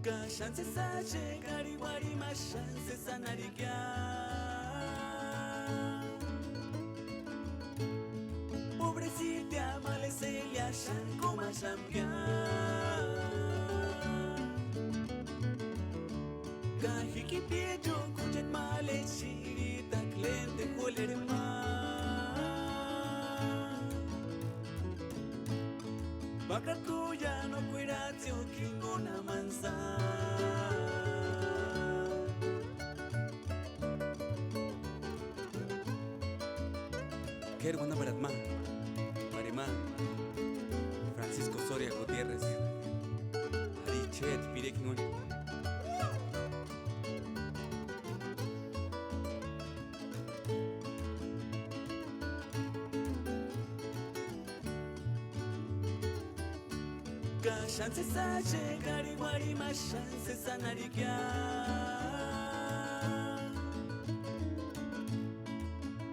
Kashanse sache kariwari mashanse sanarikya Pobrecita maleselia shanko mashampya Kahiki piejo kujet male shiri taklente kolerma Baka kuya no kuiratio kingona mansa Kerwana Baratma Marima Francisco Soria Gutiérrez Ari Chet Pirekingon Kashanse sache kariwari mashanse sanarikya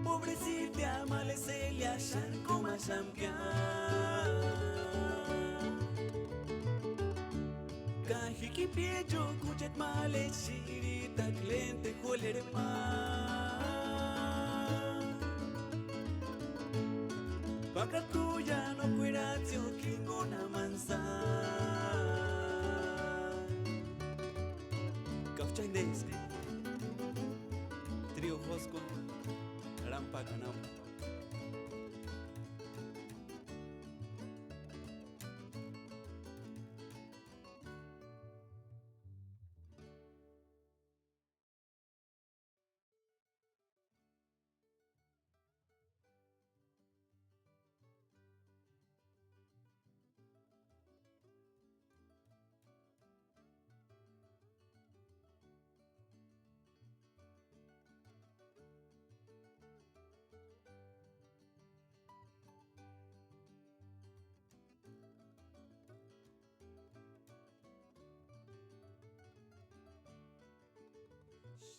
Pobrecita maleselia shanko mashampya Kahiki piejo kujet male shiri taklente kolerma Baka kuya no kuiratio kingona mansa Kafchaindes Trio Josco Rampa Canao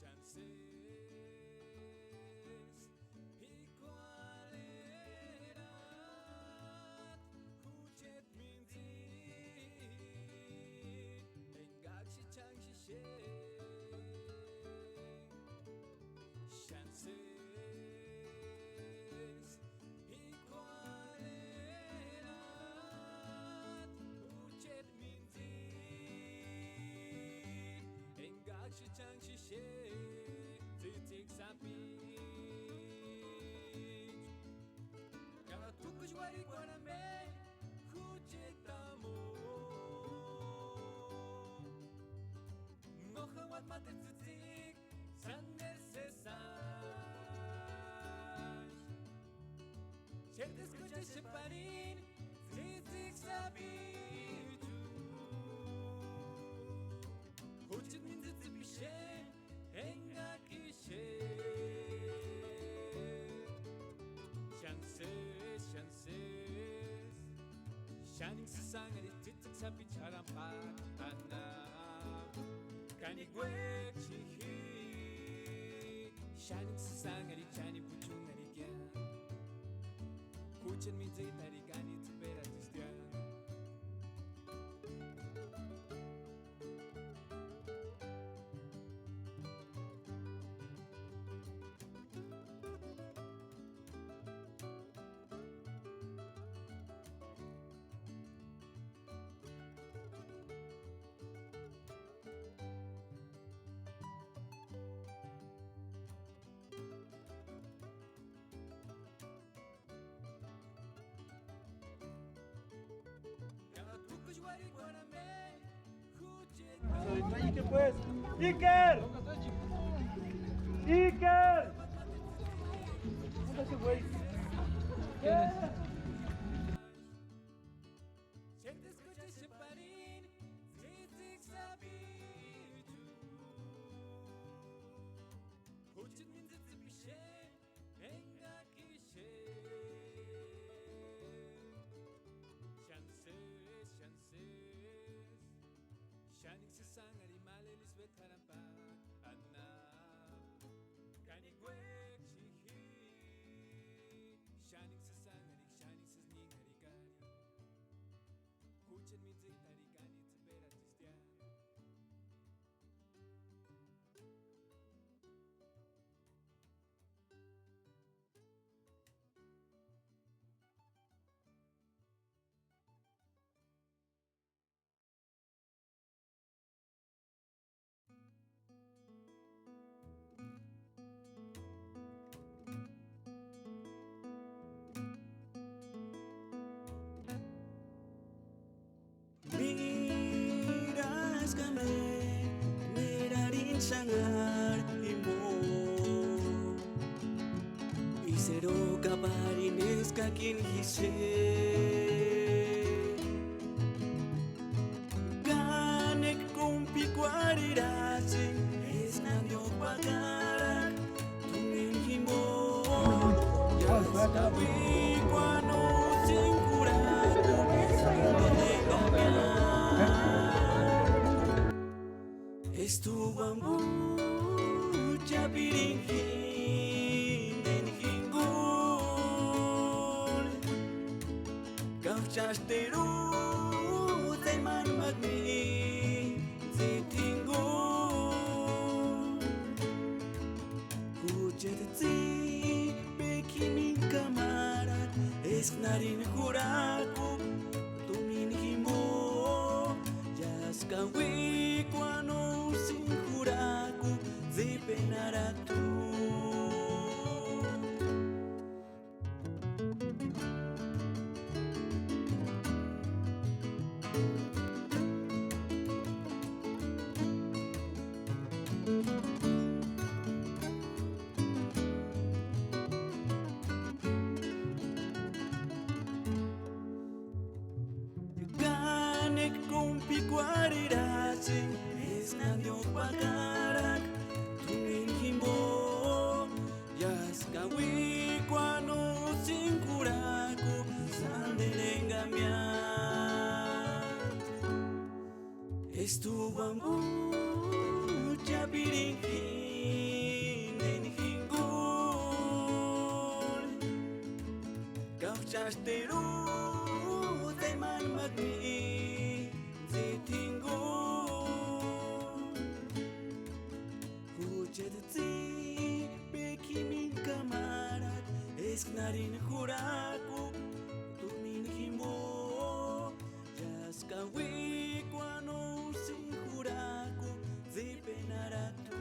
Chances y cuál era Hujet minzi Engakshi changshi she Chances y cuál era Hujet minzi Engakshi changshi she Wari guarame kujetamo Nohawat mate tzik sander sesaj Cherte escucha sheparin tzik sabitu Huchet min tzipishe enga kishe Chances Shining sasangari titik sapi charampak Anam Kanigwek chihi Shining sasangari chani puchungari kyan Kuchen mi zitari gani tibera tistian Iker pues, Iker, Iker, ¿dónde ese güey? Shining sasangari male lisbeth harampa Anna Kanigwek chihi Shining sasangari sangar imo Isero kabarines kakin hise Ganek kumpi kwarirasi Esnanyo pagarak Tungin himo Yastawi kwano singkuratu Estu bambu jabiringin den hingul Kau chasteru teman magni zitingul Hujetzi bekimin kamarat esnarin huraku tumin himo Yaskawi kwano singkuraku zipenaratu Ganek kumpi kwarirasi Esnanyo pagarak Tungin himo Yaskawi kwano singkuraku Sanderengamian Estu bambu jabiringin den hingul Kau chasteru teman magni zitingul Hujetzi bekimin kamarat esnarin huraku tumin himo Yaskawi kwano singkuraku zipenaratu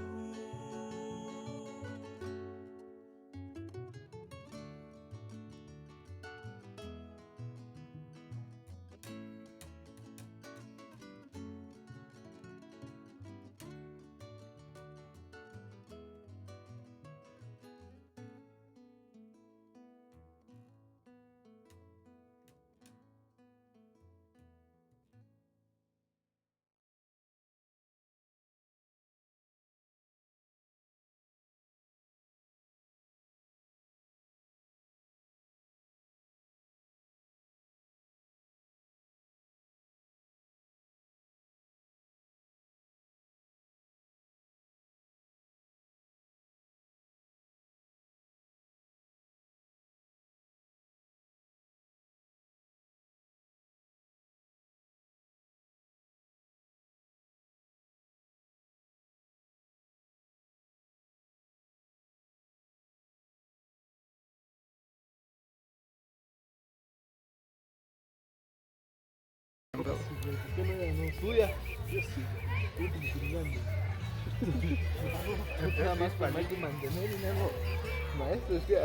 Suya. Yo sí. Nada más para mantener dinero. Maestro, es que